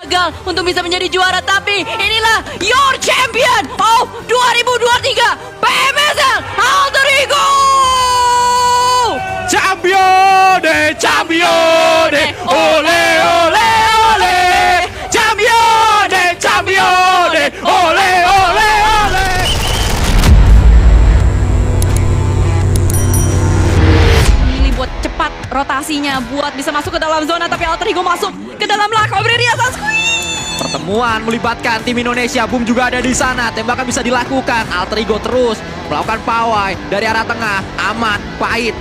gagal untuk bisa menjadi juara, tapi inilah your champion of 2023 PMSL Alter Ego. Champione, champione, ole ole ole. Champione, champione, ole ole ole. Milih buat cepat rotasinya buat bisa masuk ke dalam zona, tapi Alter Ego masuk ke dalam lakau Brilliant Squeeze. Pertemuan melibatkan tim Indonesia, Boom juga ada di sana. Tembakan bisa dilakukan. Alter Ego terus melakukan pawai dari arah tengah. Aman, pahit.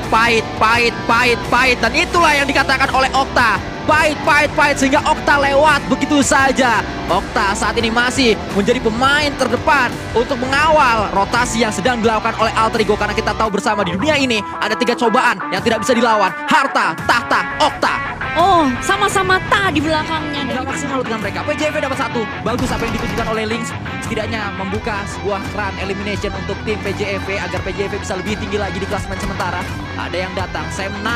Dan itulah yang dikatakan oleh Okta. Pahit sehingga Okta lewat begitu saja. Okta saat ini masih menjadi pemain terdepan untuk mengawal rotasi yang sedang dilakukan oleh Alter Ego. Karena kita tahu bersama di dunia ini ada 3 cobaan yang tidak bisa dilawan. Harta, tahta, Okta. Oh, sama-sama ta di belakangnya. Tidak maksimal dengan mereka. PJV dapat 1. Bagus apa yang ditunjukkan oleh Lynx. Setidaknya membuka sebuah keran elimination untuk tim PJV agar PJV bisa lebih tinggi lagi di klasemen sementara. Ada yang datang, Sam9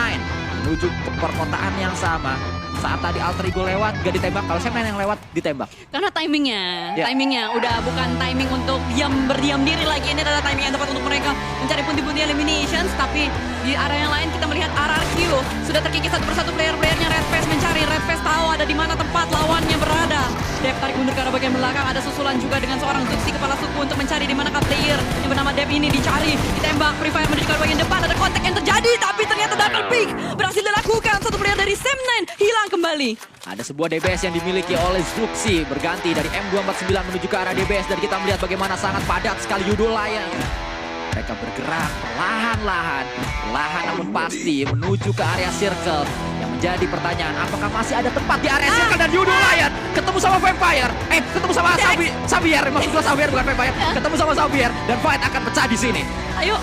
menuju ke perkotaan yang sama. Saat tadi Alter Ego lewat, gak ditembak. Kalau Sam9 yang lewat, ditembak. Karena timingnya, Ya. timingnya udah bukan timing untuk berdiam diri lagi. Ini adalah timing yang tepat untuk mereka mencari pundi-pundi eliminations. Tapi di area yang lain kita melihat RRQ sudah terkikis satu persatu player-playernya. Red Face mencari, Red Face tahu ada di mana tempat lawannya berada. Dev tarik mundur ke arah bagian belakang. Ada susulan juga dengan seorang Zuxi kepala suku untuk mencari di manakah player yang bernama Dev ini dicari, ditembak. Free Fire menuju ke arah bagian depan. Ada kontak yang terjadi, tapi ternyata double pick berhasil dilakukan. Satu player dari Sam9 hilang kembali. Ada sebuah DBS yang dimiliki oleh Zuxi berganti dari M249 menuju ke arah DBS. Dan kita melihat bagaimana sangat padat sekali Yudo Lion. Mereka bergerak perlahan-lahan namun pasti menuju ke area circle. Yang menjadi pertanyaan, apakah masih ada tempat di area circle dan Yudo Lion ketemu sama Vampire, ketemu sama Xavier, maksud gue Xavier bukan Vampire, ketemu sama Xavier dan fight akan pecah di sini. Ayo,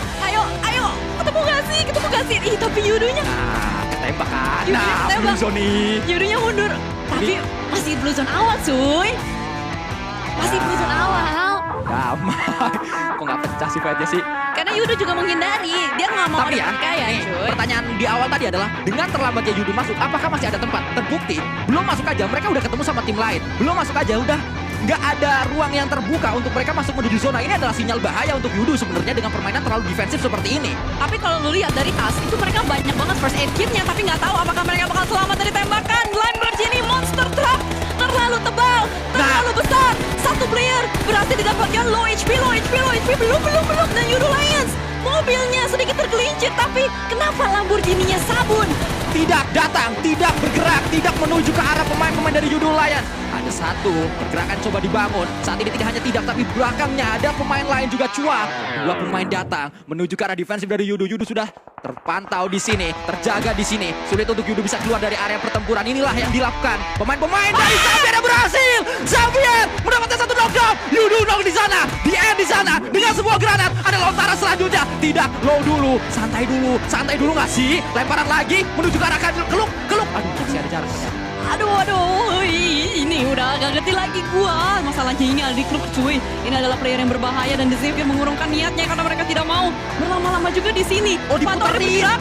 ketemu gak sih? Ih, tapi Yudonya Nah, ketembak kan. Yudonya Nah, ketembak. Blue Zone nih. Yudonya mundur. Tapi masih blue zone awal, cuy. Masih blue zone awal. Damai. Kok nggak pecah sih fightnya sih? Karena Yudo juga menghindari. Dia nggak mau Tapi ada ya, perkaya, nih, cuy. pertanyaan di awal tadi adalah dengan terlambatnya Yudo masuk, apakah masih ada tempat? Terbukti, belum masuk aja mereka udah ketemu sama tim lain. Belum masuk aja udah nggak ada ruang yang terbuka untuk mereka masuk menuju zona. Ini adalah sinyal bahaya untuk Yudo sebenarnya dengan permainan terlalu defensif seperti ini. Tapi kalau lu lihat dari tas, itu mereka banyak banget first aid kitnya. Tapi nggak tahu apakah mereka bakal selamat dari tembakan. Lamborghini Monster Truck terlalu tebal, terlalu besar. Satu player berhasil didapatkan low HP. Belum. Dan Yudo Lions, mobilnya sedikit tergelincir. Tapi kenapa Lamborghini-nya sabun? Tidak datang, tidak bergerak, tidak menuju ke arah pemain-pemain dari Yudo Lions. Ada satu pergerakan coba dibangun. Saat ini tidak hanya tidak, tapi belakangnya ada pemain lain juga cuat. 2 pemain datang menuju ke arah defensif dari Yudo. Yudo sudah terpantau di sini, terjaga di sini. Sulit untuk Yudo bisa keluar dari area pertempuran. Inilah yang dilakukan pemain-pemain dari Xavier berhasil. Xavier mendapatkan 1 knockdown. Yudo knock di sana, di end di sana dengan sebuah granat. Ada lontaran selanjutnya. Tidak, low dulu, santai dulu nggak sih? Lemparan lagi menuju ke arah keluk. Aduh, masih ada jarak ternyata. Aduh, ini udah agak ngerti lagi gua. Masalahnya ini ada di klub, cuy. Ini adalah player yang berbahaya dan The Xavier mengurungkan niatnya karena mereka tidak mau berlama-lama juga di sini. Oh, diputerin. Bergerak,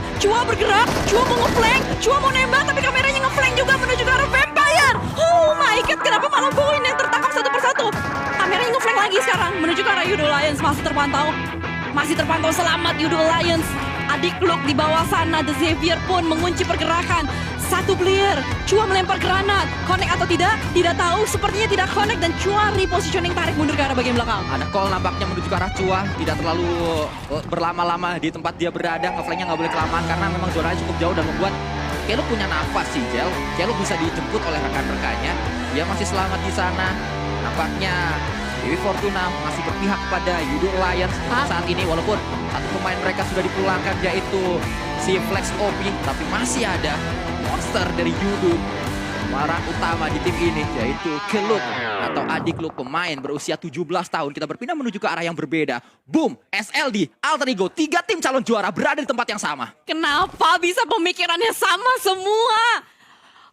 Chua mau ngeflank, Chua mau nembak, tapi kameranya ngeflank juga menuju ke arah Vampire. Oh my god, kenapa malah poin yang tertangkap satu persatu? Kameranya ngeflank lagi sekarang menuju ke arah Yudo Lions. Masih terpantau selamat Yudo Lions. Adik Luke di bawah sana, The Xavier pun mengunci pergerakan. Satu player, Chua melempar granat. Connect atau tidak? Tidak tahu. Sepertinya tidak connect dan Chua repositioning tarik mundur ke arah bagian belakang. Ada call nampaknya menuju ke arah Chua. Tidak terlalu berlama-lama di tempat dia berada. Ngeflanknya nggak boleh kelamaan karena memang zonanya cukup jauh dan membuat Keluk punya nafas sih, Jel. Keluk bisa dijemput oleh rekan-rekannya. Dia masih selamat di sana. Nampaknya Dewi Fortuna masih berpihak kepada Yudo Lions saat ini. Walaupun satu pemain mereka sudah dipulangkan yaitu si Flex OP. Tapi masih ada monster dari Yudo. Pemeran utama di tim ini yaitu Keluk atau adik Luke, pemain berusia 17 tahun. Kita berpindah menuju ke arah yang berbeda. Boom, SLD, Alter Ego, 3 tim calon juara berada di tempat yang sama. Kenapa bisa pemikirannya sama semua?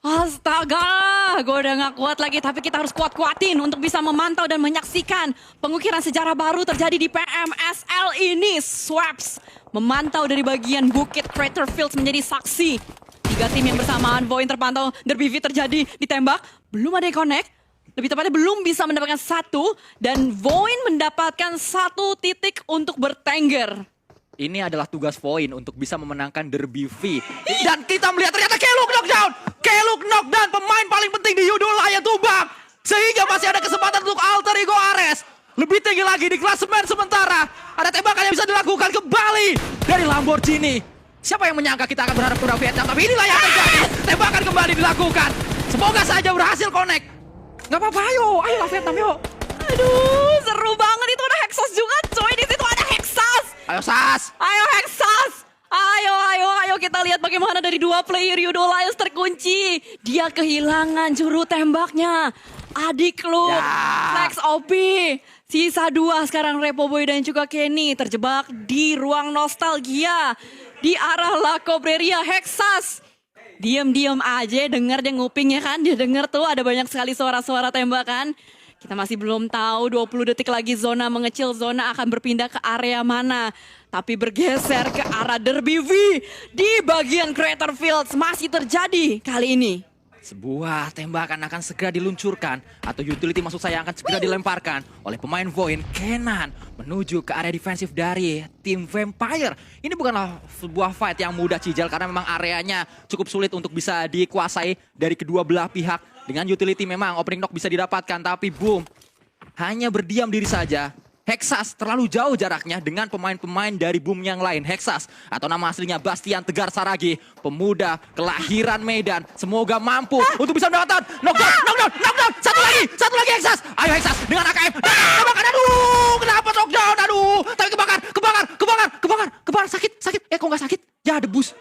Astaga, gue udah gak kuat lagi. Tapi kita harus kuat-kuatin untuk bisa memantau dan menyaksikan pengukiran sejarah baru terjadi di PMSL ini. Swaps memantau dari bagian Bukit Crater Fields menjadi saksi. 3 tim yang bersamaan, Voin terpantau, Derby terjadi, ditembak. Belum ada yang connect. Lebih tepatnya belum bisa mendapatkan 1 dan Voin mendapatkan 1 titik untuk bertengger. Ini adalah tugas Voin untuk bisa memenangkan Derby V. Dan kita melihat ternyata Keluk knockdown. Keluk knockdown, pemain paling penting di Yudo Lion tumbang. Sehingga masih ada kesempatan untuk Alter Ego Ares. Lebih tinggi lagi di klasemen sementara. Ada tembakan yang bisa dilakukan kembali dari Lamborghini. Siapa yang menyangka kita akan berharap kepada Vietnam, tapi inilah yang terjadi. Tembakan kembali dilakukan. Semoga saja berhasil connect. Gak apa-apa, ayo lah Vietnam yuk. Aduh, seru banget, itu ada Hexas juga coy, di situ ada Hexas. Ayo Sas. Ayo Hexas. Ayo kita lihat bagaimana dari 2 player Yudo Lions terkunci. Dia kehilangan juru tembaknya. Adik lu, Ya. Flex OP. Sisa 2 sekarang Repo Boy dan juga Kenny terjebak di ruang nostalgia. Di arah La Cobreria, Hexas. Diam-diam aja, denger dia nguping ya kan. Dia denger tuh ada banyak sekali suara-suara tembakan. Kita masih belum tahu 20 detik lagi zona mengecil, zona akan berpindah ke area mana. Tapi bergeser ke arah Derby V di bagian Crater Fields masih terjadi kali ini. Sebuah tembakan akan segera diluncurkan atau utility maksud saya akan segera dilemparkan oleh pemain Voin Kenan menuju ke area defensif dari tim Vampire. Ini bukanlah sebuah fight yang mudah Cijal karena memang areanya cukup sulit untuk bisa dikuasai dari kedua belah pihak. Dengan utility memang opening knock bisa didapatkan tapi boom, hanya berdiam diri saja. Hexas terlalu jauh jaraknya dengan pemain-pemain dari boom yang lain. Hexas atau nama aslinya Bastian Tegar Saragi, pemuda kelahiran Medan. Semoga mampu untuk bisa mendapatkan knockdown. Satu lagi Hexas. Ayo Hexas dengan AKM. Kebakar, aduh, kenapa knockdown, aduh. Tapi kebakar, sakit. Kok nggak sakit? Ya debus.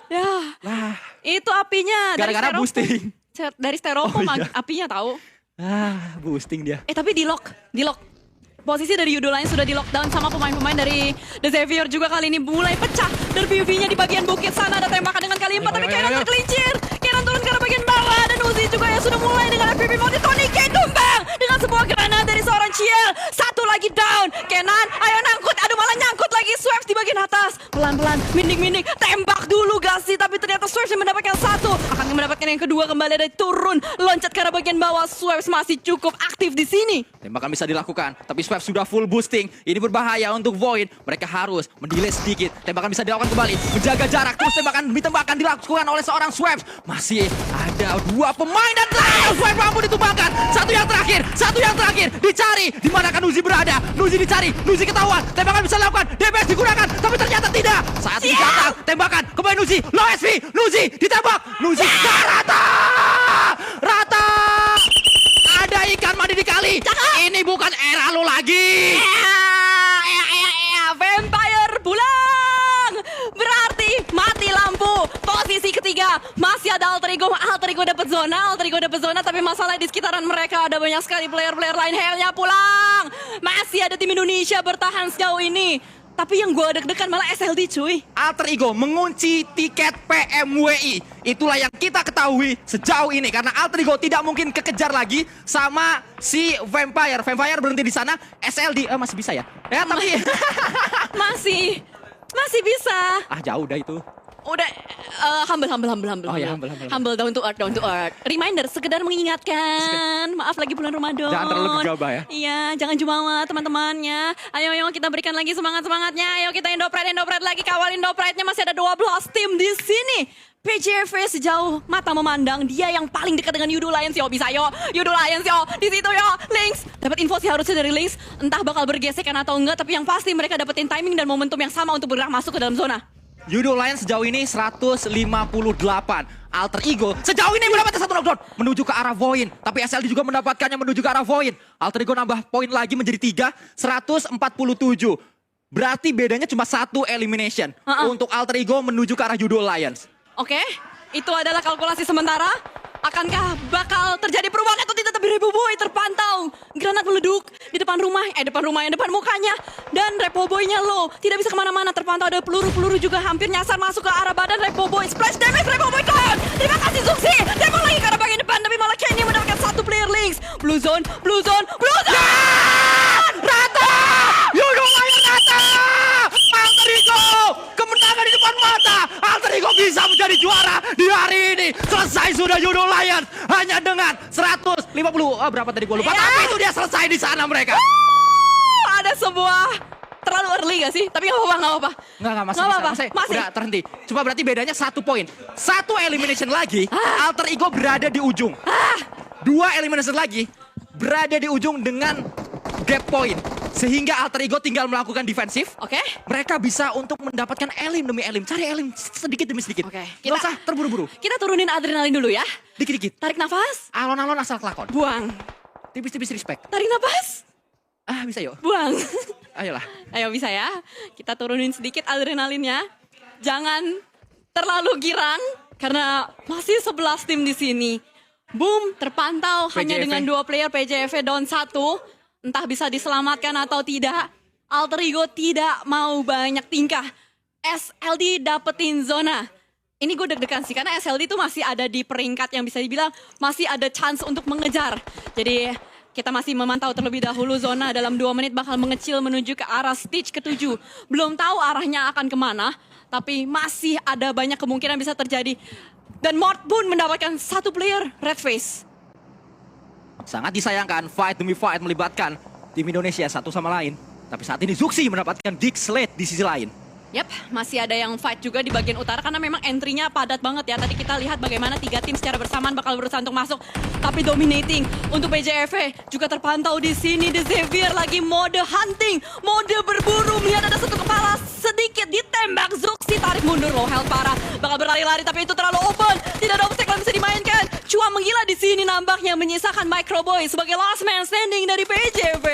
Ya, Lah, itu apinya. Dari gara-gara styrofoam. boosting. Dari styrofoam Oh, iya. apinya tahu. Boosting dia. Tapi di lock. Posisi dari Yudo Lions sudah di lockdown sama pemain-pemain dari The Xavier juga kali ini mulai pecah. Derby V-nya di bagian bukit sana ada tembakan dengan kali 4 tapi Kenan tergelincir. Kenan turun ke arah bagian bawah dan Uzi juga yang sudah mulai dengan FPV multi Tony K tumbang dengan sebuah granat dari seorang Ciel. Satu lagi down. Kenan, ayo nangkut. Aduh malah nyangkut lagi Swaps di bagian atas. Pelan-pelan, minding. Tembak dulu Gasi tapi ternyata Swaps yang mendapatkan 1. Akan mendapatkan yang kedua kembali dari turun. Loncat ke arah bagian bawah. Swaps masih cukup aktif di sini. Tembakan bisa dilakukan, tapi Swaps sudah full boosting. Ini berbahaya untuk Void. Mereka harus mendelay sedikit. Tembakan bisa dilakukan kembali, menjaga jarak. Terus tembakan dilakukan oleh seorang Swaps. Masih ada 2 pemain dan terakhir Swaps mampu ditumbangkan. Satu yang terakhir. Dicari di mana kan Uzi berada. Nuzi dicari, Nuzi ketahuan. Tembakan bisa dilakukan, DPS digunakan, tapi ternyata tidak. Saat ini datang tembakan kembali Nuzi, low SP, Nuzi ditembak, Nuzi rata. Ada ikan mandi di kali. Ini bukan era lo lagi. Vampire pulang. Berarti mati lampu. Posisi ketiga masih ada Alter Ego. Alter Ego dapat zona. Tapi masalah di sekitaran mereka ada banyak sekali player-player lain. Hellnya pulang. Masih ada tim Indonesia bertahan sejauh ini. Tapi yang gue deg-degan malah SLD cuy. Alter Ego mengunci tiket PMWI. Itulah yang kita ketahui sejauh ini. Karena Alter Ego tidak mungkin kekejar lagi sama si Vampire. Vampire berhenti di sana. SLD masih bisa ya? Ya tapi... Masih bisa. Jauh dah itu. Udah humble. Oh ya, humble. Humble, down to earth. Reminder, sekedar mengingatkan. Maaf lagi bulan Ramadan. Jangan terlalu gegabah ya. Iya, jangan jumawa teman-temannya. Ayo kita berikan lagi semangat-semangatnya. Ayo kita Indopret lagi. Kawal Indopretnya masih ada 12 tim di sini. PJV sejauh mata memandang dia yang paling dekat dengan Yudo Lions yo. Bisa yo, Yudo Lions yo. Di situ yo, Lynx. Dapat info sih harusnya dari Lynx. Entah bakal bergesekan atau enggak, tapi yang pasti mereka dapetin timing dan momentum yang sama untuk bergerak masuk ke dalam zona. Yudo Lions sejauh ini 158. Alter Ego sejauh ini mendapatkan 1 knockdown menuju ke arah Void. Tapi SLD juga mendapatkannya menuju ke arah Void. Alter Ego nambah poin lagi menjadi 3, 147. Berarti bedanya cuma 1 elimination untuk Alter Ego menuju ke arah Yudo Lions. Oke, itu adalah kalkulasi sementara. Akankah bakal terjadi perubahan atau tidak? Tapi Repo Boy terpantau. Granat meleduk di depan mukanya. Dan Repo Boy-nya low. Tidak bisa kemana-mana. Terpantau ada peluru juga hampir nyasar masuk ke arah badan Repo Boy. Splash damage Repo Boy down. Terima kasih Zuxi. Tembak lagi ke arah bagian depan. Tapi malah Kenny mendapatkan 1 player Lynx. Blue zone. Rata! Yudo Lions rata! Alter Ego kemenangan di depan mata. Alter Ego bisa menjadi juara di hari ini. Selesai sudah Yudo Lions hanya dengan 150 berapa tadi gue lupa. Iya. Tapi itu dia selesai di sana mereka. Ada sebuah terlalu early gak sih? Tapi gak apa-apa. Enggak, masih Nggak bisa. apa-apa. Masih. Udah terhenti. Cuma berarti bedanya 1 poin. 1 elimination lagi, Alter Ego berada di ujung. 2 elimination lagi, berada di ujung dengan gap point. Sehingga Alter Ego tinggal melakukan defensif. Oke. Mereka bisa untuk mendapatkan elim demi elim. Cari elim sedikit demi sedikit. Oke, Nggak usah terburu-buru. Kita turunin adrenalin dulu ya. Dikit-dikit. Tarik nafas. Alon-alon asal kelakon. Buang. Tipis-tipis respect. Tarik nafas. Bisa yuk. Buang. Ayolah. Ayo bisa ya. Kita turunin sedikit adrenalinnya. Jangan terlalu girang karena masih 11 tim di sini. Boom, terpantau hanya PJV. dengan 2 player PJV down 1. Entah bisa diselamatkan atau tidak. Alter Ego tidak mau banyak tingkah. SLD dapetin zona. Ini gue deg-degan sih karena SLD itu masih ada di peringkat yang bisa dibilang masih ada chance untuk mengejar. Jadi kita masih memantau terlebih dahulu zona dalam 2 menit bakal mengecil menuju ke arah stage ke-7. Belum tahu arahnya akan kemana, tapi masih ada banyak kemungkinan bisa terjadi. Dan Mort pun mendapatkan 1 player red face. Sangat disayangkan fight demi fight melibatkan tim Indonesia satu sama lain. Tapi saat ini Zuxi mendapatkan Dick Slate di sisi lain. Yap, masih ada yang fight juga di bagian utara karena memang entry-nya padat banget ya. Tadi kita lihat bagaimana 3 tim secara bersamaan bakal berusaha untuk masuk. Tapi dominating untuk PJV juga terpantau di sini. The Xavier lagi mode hunting, mode berburu. Melihat ada satu kepala sedikit ditembak. Zuxi tarik mundur low health parah. Bakal berlari-lari tapi itu terlalu open. Tidak ada obstacle yang bisa dimainkan. Cua menggila di sini nampaknya menyisakan Microboy sebagai last man standing dari PJV.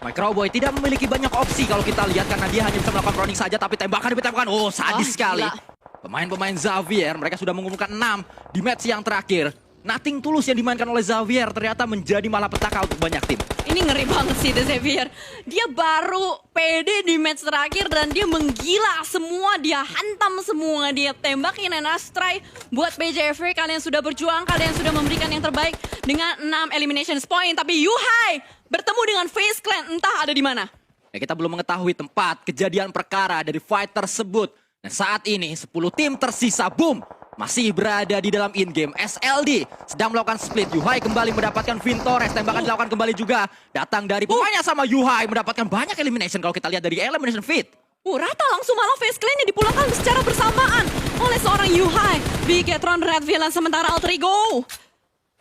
Microboy tidak memiliki banyak opsi kalau kita lihat karena dia hanya bisa melakukan running saja tapi tembakan demi tembakan. Oh, sadis sekali. Gila. Pemain-pemain Xavier mereka sudah mengumpulkan 6 di match yang terakhir. Nothing tulus yang dimainkan oleh Xavier ternyata menjadi malapetaka untuk banyak tim. Ini ngeri banget sih The Xavier. Dia baru pede di match terakhir dan dia menggila semua. Dia hantam semua. Dia tembakin and try buat PJV. Kalian sudah berjuang, kalian sudah memberikan yang terbaik dengan 6 elimination point. Tapi Yuhai bertemu dengan Face Clan entah ada di mana. Ya, kita belum mengetahui tempat kejadian perkara dari fight tersebut. Dan saat ini 10 tim tersisa, boom, masih berada di dalam in-game. SLD sedang melakukan split. Yuhai kembali mendapatkan Vintores. Tembakan dilakukan kembali juga. Datang dari pemainnya sama Yuhai mendapatkan banyak elimination kalau kita lihat dari elimination feed. Rata langsung malah Face Clan yang dipulangkan secara bersamaan oleh seorang Yuhai. Bigetron Red Villain sementara Alter Ego.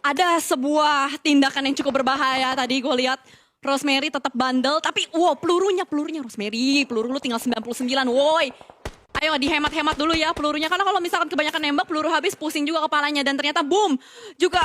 Ada sebuah tindakan yang cukup berbahaya tadi gue lihat. Rosemary tetap bandel, tapi wow pelurunya Rosemary, peluru lu tinggal 99, woi. Ayo dihemat-hemat dulu ya pelurunya, karena kalau misalkan kebanyakan nembak, peluru habis pusing juga kepalanya. Dan ternyata boom, juga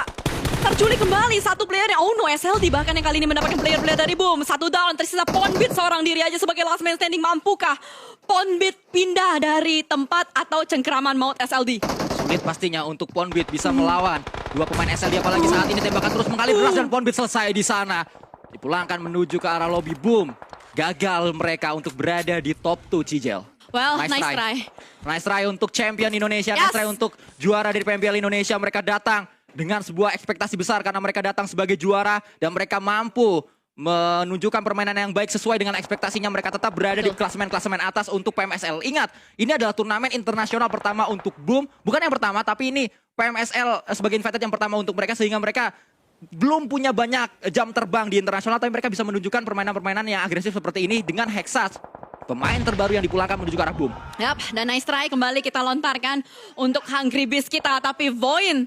terculik kembali satu playernya. Oh no, SLD bahkan yang kali ini mendapatkan player-player dari boom. 1 down, tersisa Ponbit seorang diri aja sebagai last man standing. Mampukah Ponbit pindah dari tempat atau cengkeraman maut SLD? Sulit pastinya untuk Ponbit bisa melawan 2 pemain SLD, apalagi saat ini tembakan terus mengalir deras dan Ponbit selesai di sana. Dipulangkan menuju ke arah lobby, boom. Gagal mereka untuk berada di top 2 Cijel. Well, nice try. Nice try untuk champion Indonesia, Yes. nice try untuk juara dari PMPL Indonesia. Mereka datang dengan sebuah ekspektasi besar karena mereka datang sebagai juara dan mereka mampu menunjukkan permainan yang baik sesuai dengan ekspektasinya. Mereka tetap berada di klasemen-klasemen atas untuk PMSL. Ingat, ini adalah turnamen internasional pertama untuk Boom. Bukan yang pertama, tapi ini PMSL sebagai invited yang pertama untuk mereka, sehingga mereka belum punya banyak jam terbang di internasional, tapi mereka bisa menunjukkan permainan-permainan yang agresif seperti ini dengan Hexas, pemain terbaru yang dipulangkan menuju ke arah Boom. Yap, dan nice try kembali kita lontarkan untuk Hungry Beast kita. Tapi Voin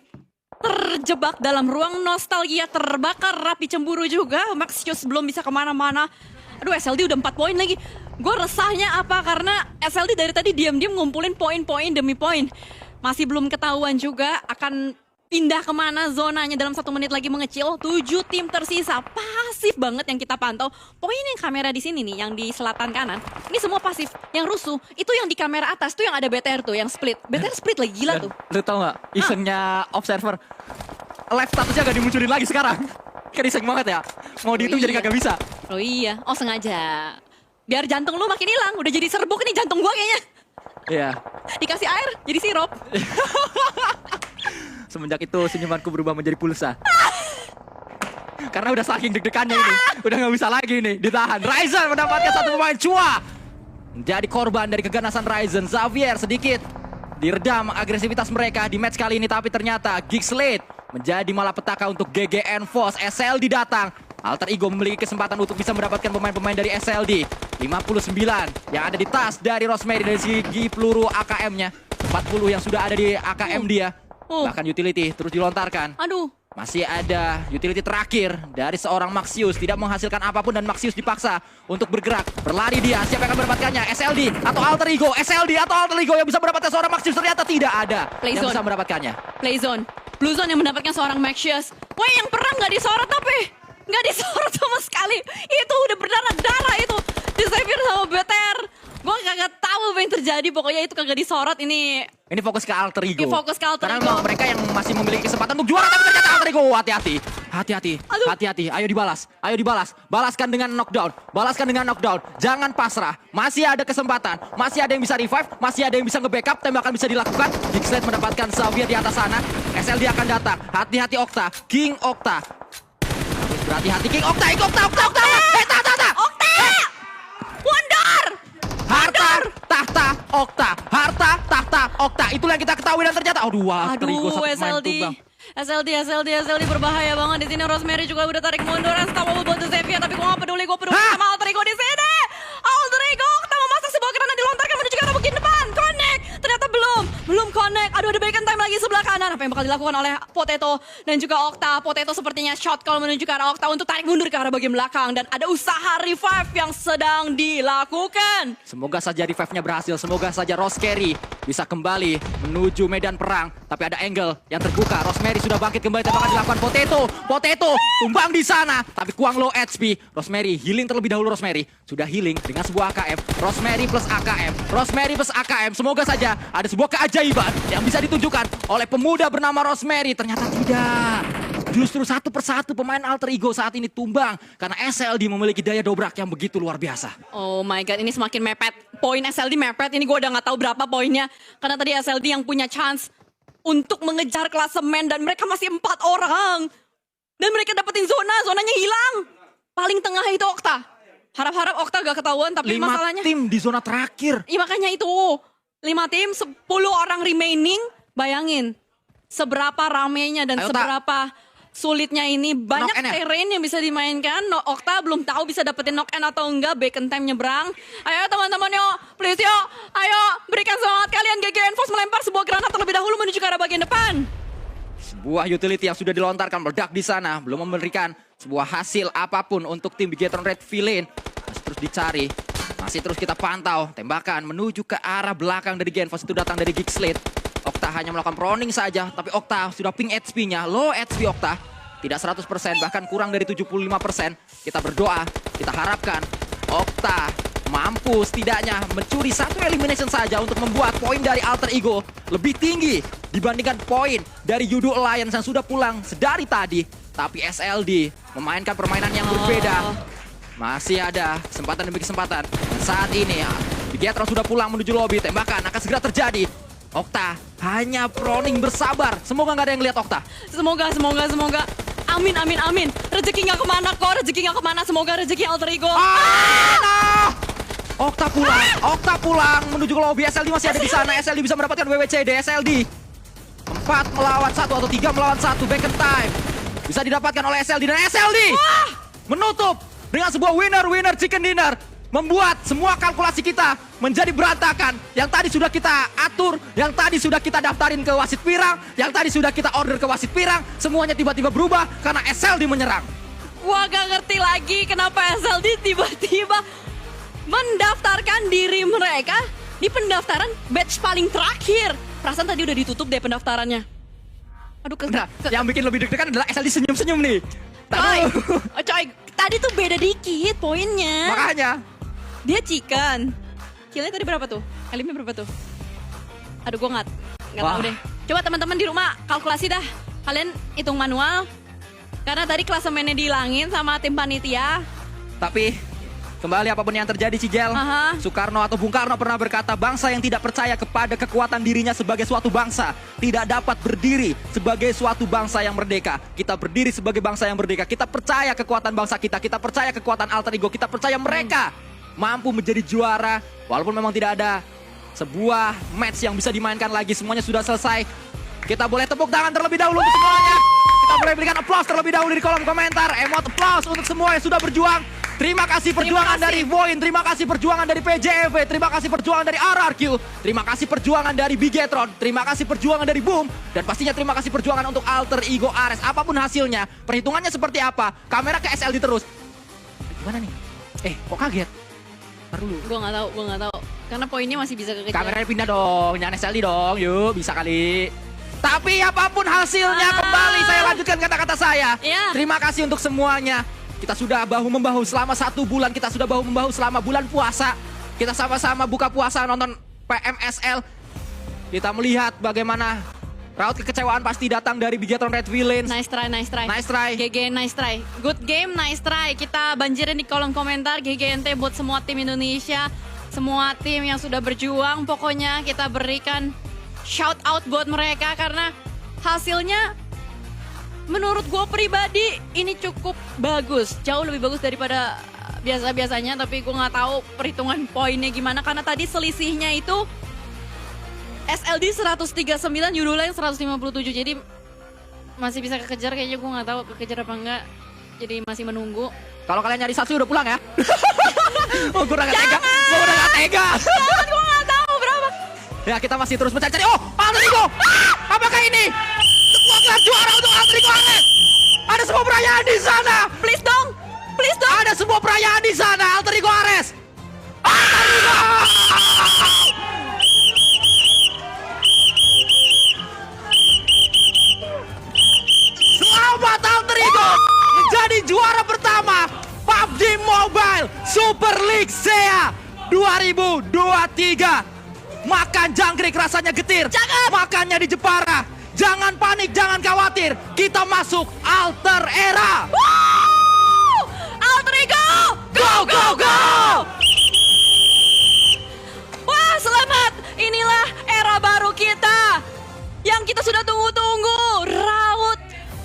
terjebak dalam ruang nostalgia, terbakar rapi cemburu juga. Maxius belum bisa kemana-mana. Aduh, SLD udah 4 poin lagi. Gue resahnya apa? Karena SLD dari tadi diam-diam ngumpulin poin-poin demi poin. Masih belum ketahuan juga akan pindah kemana zonanya dalam 1 menit lagi mengecil. 7 tim tersisa, pasif banget yang kita pantau. Poin yang kamera di sini nih, yang di selatan kanan, ini semua pasif. Yang rusuh, itu yang di kamera atas tuh yang ada BTR tuh, yang split. BTR split lagi, gila tuh. Lu tau gak isengnya Observer? Live statusnya gak dimunculin lagi sekarang. Kan iseng banget ya. Mau dihitung jadi kagak bisa. Oh iya, oh sengaja. Biar jantung lu makin hilang, udah jadi serbuk nih jantung gua kayaknya. Iya. Dikasih air, jadi sirup. Semenjak itu senyumanku berubah menjadi pulsa. Karena udah saking deg-degannya ini. Udah gak bisa lagi nih ditahan. Ryzen mendapatkan 1 pemain. Chua menjadi korban dari keganasan Ryzen. Xavier sedikit diredam agresivitas mereka di match kali ini. Tapi ternyata Geekslate menjadi malapetaka untuk GGN Force. SLD datang. Alter Ego memiliki kesempatan untuk bisa mendapatkan pemain-pemain dari SLD. 59 yang ada di tas dari Rosemary dari segi peluru AKM-nya. 40 yang sudah ada di AKM dia. Bahkan utility terus dilontarkan. Aduh. Masih ada utility terakhir dari seorang Maxius. Tidak menghasilkan apapun dan Maxius dipaksa untuk bergerak. Berlari dia. Siapa yang akan mendapatkannya? SLD atau Alter Ego? SLD atau Alter Ego yang bisa mendapatkan seorang Maxius? Ternyata tidak ada yang bisa mendapatkannya. Playzone. Blue Zone yang mendapatkan seorang Maxius. Wah, yang perang nggak disorot tapi. Nggak disorot sama sekali. Itu udah berdarah-darah itu. Di Xavier sama BTR. Gue kagak tahu apa yang terjadi. Pokoknya itu kagak disorot. Ini fokus ke Alter Ego. Fokus ke Alter Karena Ego. memang mereka yang masih memiliki kesempatan untuk juara. Tapi ternyata Alter Ego. Hati-hati. Hati-hati. Aduh. Hati-hati. Ayo dibalas. Ayo dibalas. Balaskan dengan knockdown. Balaskan dengan knockdown. Jangan pasrah. Masih ada kesempatan. Masih ada yang bisa revive. Masih ada yang bisa nge-backup. Tembakan bisa dilakukan. Geekslate mendapatkan Xavier di atas sana. SLD akan datang. Hati-hati Okta. King Okta. Harus berhati-hati King Okta. Okta. Okta! Wonder! Harta, tahta, Okta. Harta, tahta, Okta. Itulah yang kita ketahui dan ternyata. Aduh, Alter Ego satu pemain SLD. tumbang. SLD berbahaya banget di sini. Rosemary juga udah tarik mundur. Unstoppable buat Xavier, tapi gue gak peduli sama Alter Ego di sini. Alter Ego, kita memasak sebuah granat dilontarkan menuju ke arah bagian depan. Connect, ternyata belum connect. Aduh, ada bacon time lagi sebelah kanan. Apa yang bakal dilakukan oleh Potato dan juga Okta? Potato sepertinya shot call menuju ke arah Okta untuk tarik mundur ke arah bagian belakang dan ada usaha revive yang sedang dilakukan. Semoga saja revive-nya berhasil. Semoga saja Rosemary bisa kembali menuju medan perang. Tapi ada angle yang terbuka. Rosemary sudah bangkit kembali. Tembakan dilakukan Potato tumbang di sana. Tapi Kuang low HP. Rosemary healing terlebih dahulu. Rosemary sudah healing dengan sebuah AKM. Rosemary plus AKM. Semoga saja ada sebuah keajaiban yang bisa ditunjukkan oleh pemuda bernama Rosemary. Ternyata tidak. Justru satu persatu pemain Alter Ego saat ini tumbang. Karena SLD memiliki daya dobrak yang begitu luar biasa. Oh my god, ini semakin mepet. Poin SLD mepet, ini gue udah gak tahu berapa poinnya. Karena tadi SLD yang punya chance untuk mengejar klasemen dan mereka masih 4 orang. Dan mereka dapetin zonanya hilang. Paling tengah itu Okta. Harap-harap Okta gak ketahuan, tapi 5 masalahnya... tim di zona terakhir. Iya makanya itu. 5 tim, 10 orang remaining. Bayangin, seberapa ramenya dan Ayo, seberapa sulitnya ini. Banyak Knock-in ya? terrain yang bisa dimainkan. Okta belum tahu bisa dapetin knock-in atau enggak. Bacon time nyebrang. Ayo teman-teman yuk, please yuk. Ayo berikan semangat kalian. GGN Force melempar sebuah granat terlebih dahulu menuju ke arah bagian depan. Sebuah utility yang sudah dilontarkan meledak di sana. Belum memberikan sebuah hasil apapun untuk tim Bigetron Red Villain. Masih terus dicari. Masih terus kita pantau. Tembakan menuju ke arah belakang dari GGN Force itu datang dari Geekslate. Okta hanya melakukan proning saja. Tapi Okta sudah ping HP-nya. Low HP Okta. Tidak 100%, bahkan kurang dari 75%. Kita berdoa, kita harapkan Okta mampu setidaknya mencuri satu elimination saja untuk membuat poin dari Alter Ego lebih tinggi dibandingkan poin dari Yudo Alliance yang sudah pulang sedari tadi. Tapi SLD memainkan permainan yang berbeda. Masih ada kesempatan demi kesempatan. Dan saat ini Bigetron sudah pulang menuju lobby. Tembakan akan segera terjadi. Okta hanya proning bersabar. Semoga nggak ada yang lihat Okta. Semoga. Amin. Rezeki nggak kemana kok. Semoga rezeki Alter Ego. Okta pulang menuju ke lobby. SLD masih ada di sana. SLD bisa mendapatkan WWCD. SLD 4 melawan 1 atau 3 melawan 1. Bacon time bisa didapatkan oleh SLD dan SLD menutup dengan sebuah winner chicken dinner. Membuat semua kalkulasi kita menjadi berantakan. Yang tadi sudah kita atur, yang tadi sudah kita daftarin ke wasit pirang, yang tadi sudah kita order ke wasit pirang, semuanya tiba-tiba berubah karena SLD menyerang. Wah, gak ngerti lagi kenapa SLD tiba-tiba mendaftarkan diri mereka di pendaftaran batch paling terakhir. Perasaan tadi udah ditutup deh pendaftarannya. Aduh, Yang bikin lebih deg-degan adalah SLD senyum-senyum nih. Coy, tadi tuh beda dikit poinnya. Makanya. Dia chicken. Killnya tadi berapa tuh? Elimnya berapa tuh? Aduh, gue nggak tahu deh. Coba teman-teman di rumah kalkulasi dah. Kalian hitung manual. Karena tadi klasemennya dihilangin sama tim panitia. Tapi kembali apapun yang terjadi Cijel, Soekarno atau Bung Karno pernah berkata, bangsa yang tidak percaya kepada kekuatan dirinya sebagai suatu bangsa tidak dapat berdiri sebagai suatu bangsa yang merdeka. Kita berdiri sebagai bangsa yang merdeka. Kita percaya kekuatan bangsa kita percaya kekuatan Alter Ego, kita percaya mereka mampu menjadi juara walaupun memang tidak ada sebuah match yang bisa dimainkan lagi. Semuanya sudah selesai. Kita boleh tepuk tangan terlebih dahulu untuk semuanya. Kita boleh berikan applause terlebih dahulu di kolom komentar. Emot applause untuk semua yang sudah berjuang. Terima kasih perjuangan dari Voin, terima kasih perjuangan dari PJV, terima kasih perjuangan dari RRQ, terima kasih perjuangan dari Bigetron, terima kasih perjuangan dari Boom, dan pastinya terima kasih perjuangan untuk Alter Ego Ares. Apapun hasilnya, perhitungannya seperti apa, kamera ke SLD terus. Gimana nih? Kok kaget? Ntar dulu. Gue nggak tahu. Karena poinnya masih bisa kekejar. Kameranya pindah dong, jangan SLD dong, yuk bisa kali. Tapi apapun hasilnya, kembali saya lanjutkan kata-kata saya. Iya. Terima kasih untuk semuanya. Kita sudah bahu-membahu selama 1 bulan, kita sudah bahu-membahu selama bulan puasa. Kita sama-sama buka puasa nonton PMSL. Kita melihat bagaimana raut kekecewaan pasti datang dari Bigetron Red Villains. Nice try. Nice try. GG, nice try. Good game, nice try. Kita banjirin di kolom komentar GGNT buat semua tim Indonesia. Semua tim yang sudah berjuang. Pokoknya kita berikan shout out buat mereka karena hasilnya menurut gue pribadi ini cukup bagus. Jauh lebih bagus daripada biasa-biasanya. Tapi gue nggak tahu perhitungan poinnya gimana. Karena tadi selisihnya itu SLD 139, Yudolines 157. Jadi masih bisa kekejar kayaknya. Gue nggak tahu kekejar apa enggak. Jadi masih menunggu. Kalau kalian nyari Satsu udah pulang ya? Oh, gue udah gak tega. Jangan, gue nggak tahu berapa. Ya, kita masih terus mencari. Oh, Alter Ego! Apakah ini sebuah gelar juara untuk Alter Ego Ares? Ada sebuah perayaan di sana. Please dong. Ada sebuah perayaan di sana, Alter Ego Ares. Alter Ego! Selamat Alter Ego menjadi juara pertama PUBG Mobile Super League SEA 2023. Makan jangkrik rasanya getir. Jangan. Makannya di Jepara. Jangan panik, jangan khawatir. Kita masuk Alter Era. Woo! Alter Ego! Go, go, go! Wah, selamat. Inilah era baru kita. Yang kita sudah tunggu-tunggu. Raut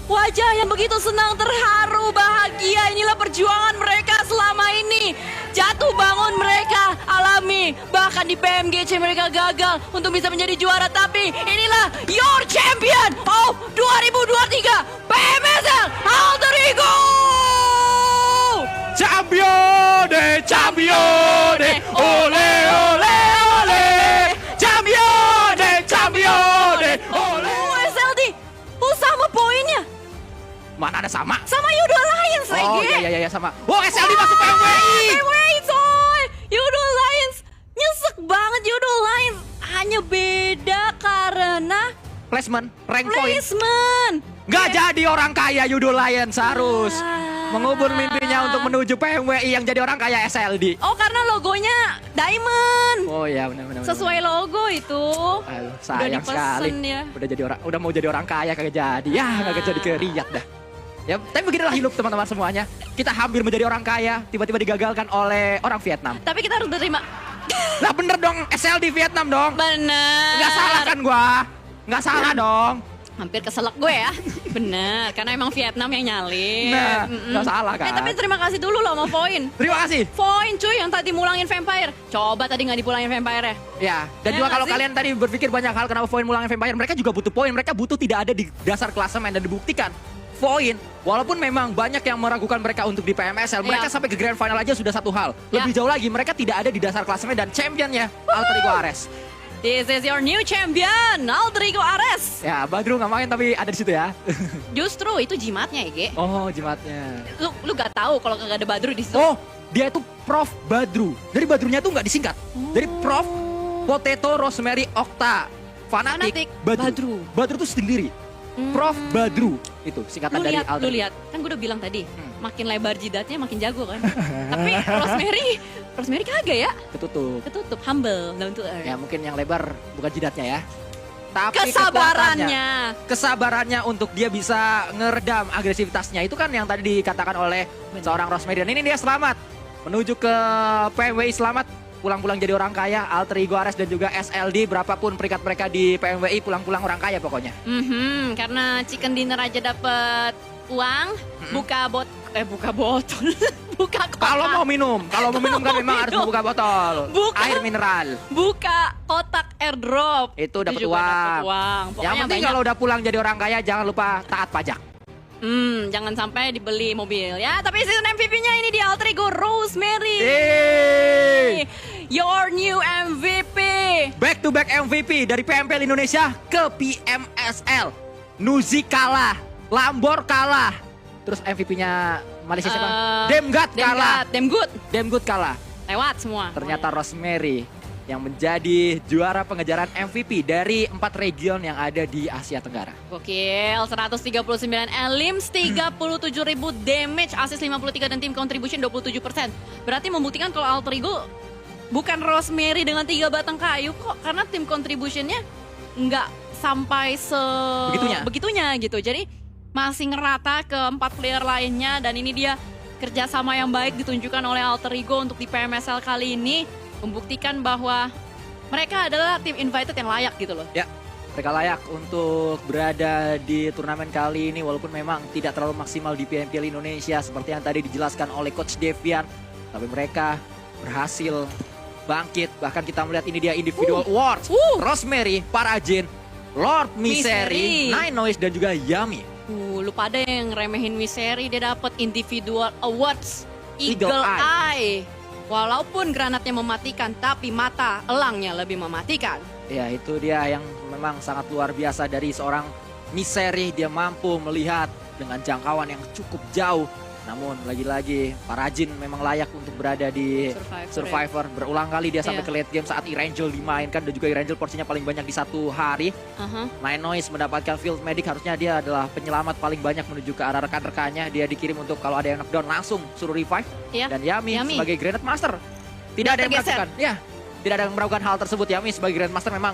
wajah yang begitu senang, terharu, bahagia. Inilah perjuangan mereka selama ini. Jatuh bangun mereka alami. Bahkan di PMGC mereka gagal untuk bisa menjadi juara. Tapi inilah your champion of 2023 PMSL Alter Ego! Champione, ole, ole, ole. Champione, ole. SLD, sama poinnya. Mana ada sama? Sama Yudolines lagi. Oh iya sama. Oh, SLD masuk PMWI. PMWI coy. Yudolines. Nyesek banget Yudolines. Hanya beda karena Placement, rank point. placement. Nggak jadi orang kaya Yudolines harus mengubur mimpinya untuk menuju PMWI yang jadi orang kaya SLD. Oh, karena logonya diamond. Oh iya benar. Sesuai logo itu. Aduh, sayang dipesan sekali. ya. Udah mau jadi orang kaya kagak jadi. Ya kagak jadi ke Riyadh dah. Ya, tapi beginilah hidup teman-teman semuanya. Kita hampir menjadi orang kaya, tiba-tiba digagalkan oleh orang Vietnam. Tapi kita harus terima. Lah bener dong, SLD Vietnam dong. Bener. Nggak salah kan gua? Nggak salah dong. Hampir keselak gue ya. Bener, karena emang Vietnam yang nyalin. Nah, nggak salah kan? Tapi terima kasih dulu loh sama Voin. Terima kasih. Voin cuy yang tadi mulangin Vampire. Coba tadi nggak dipulangin Vampire ya. Ya, dan Ya juga nggak kalau sih? kalian tadi berpikir banyak hal kenapa Voin mulangin Vampire, mereka juga butuh poin. Mereka butuh tidak ada di dasar klasemen dan dibuktikan. Voin, walaupun memang banyak yang meragukan mereka untuk di PMSL, mereka Iya. sampai ke Grand Final aja sudah satu hal. Ya. Lebih jauh lagi, mereka tidak ada di dasar klasemen dan championnya Alter Ego Ares. This is your new champion, Alter Ego Ares. Ya, Badru nggak main tapi ada di situ ya. Justru itu jimatnya ya, Ge. Oh, jimatnya. Lu gak tahu kalau kagak ada Badru di situ. Oh, dia itu Prof Badru. Dari Badrunya tuh nggak disingkat. Dari Prof Potato Rosemary Okta. Fanatik Badru. Badru tuh sendiri. Prof Badru itu singkatan dari Alter. Lu lihat, kan gue udah bilang tadi, makin lebar jidatnya makin jago kan. Tapi Rosemary kagak ya, ketutup, humble, down to earth. Ya mungkin yang lebar bukan jidatnya ya. Tapi kesabarannya untuk dia bisa ngeredam agresivitasnya itu kan yang tadi dikatakan oleh seorang Rosemary. Dan ini dia selamat menuju ke PMWI, selamat pulang-pulang jadi orang kaya. Alter Ego Ares dan juga SLD berapapun peringkat mereka di PMWI pulang-pulang orang kaya pokoknya. Karena chicken dinner aja dapet uang, buka bot buka botol. Buka kotak. Kalau mau minum kan memang harus membuka botol. Buka. Air mineral. Buka kotak airdrop. Itu dapat juga uang. dapet uang. Yang Pokoknya penting banyak. kalau udah pulang jadi orang kaya jangan lupa taat pajak. Jangan sampai dibeli mobil ya. Tapi season MVP-nya ini di Alter Ego Rosemary. Yeay! Your new MVP. Back to back MVP dari PMPL Indonesia ke PMSL. Nuzi kalah, Lambor kalah. Terus MVP-nya Malaysia siapa? Demgat kalah. Demgut kalah. Lewat semua. Ternyata Rosemary yang menjadi juara pengejaran MVP dari 4 region yang ada di Asia Tenggara. Gokil, 139 elims, 37.000 damage, assist 53 dan team contribution 27%. Berarti membuktikan kalau Alter Ego bukan Rosemary dengan 3 batang kayu kok, karena tim contributionnya nggak sampai begitunya gitu. Jadi masih ngerata ke 4 player lainnya, dan ini dia kerjasama yang baik ditunjukkan oleh Alter Ego untuk di PMSL kali ini, membuktikan bahwa mereka adalah tim invited yang layak gitu loh. Ya, mereka layak untuk berada di turnamen kali ini walaupun memang tidak terlalu maksimal di PMPL Indonesia seperti yang tadi dijelaskan oleh Coach Devian. Tapi mereka berhasil bangkit. Bahkan kita melihat ini dia individual awards. Rosemary, Parajin, Lord Misery, Nine Noise dan juga Yami. Lupa ada yang remehin Misery, dia dapat individual awards Eagle Eye. Walaupun granatnya mematikan, tapi mata elangnya lebih mematikan. Ya, itu dia yang memang sangat luar biasa dari seorang Misery. Dia mampu melihat dengan jangkauan yang cukup jauh. Namun lagi-lagi Parajin memang layak untuk berada di Survivor. Berulang kali dia sampai ke late game saat Erangel dimainkan, dan juga Erangel porsinya paling banyak di satu hari. Nine Noise mendapatkan field medic, harusnya dia adalah penyelamat paling banyak menuju ke arah rekan-rekannya. Dia dikirim untuk kalau ada yang knockdown langsung suruh revive. Dan Yami sebagai Grenade Master tidak ada yang melakukan. Ya, tidak ada yang melakukan hal tersebut. Yami sebagai Grandmaster memang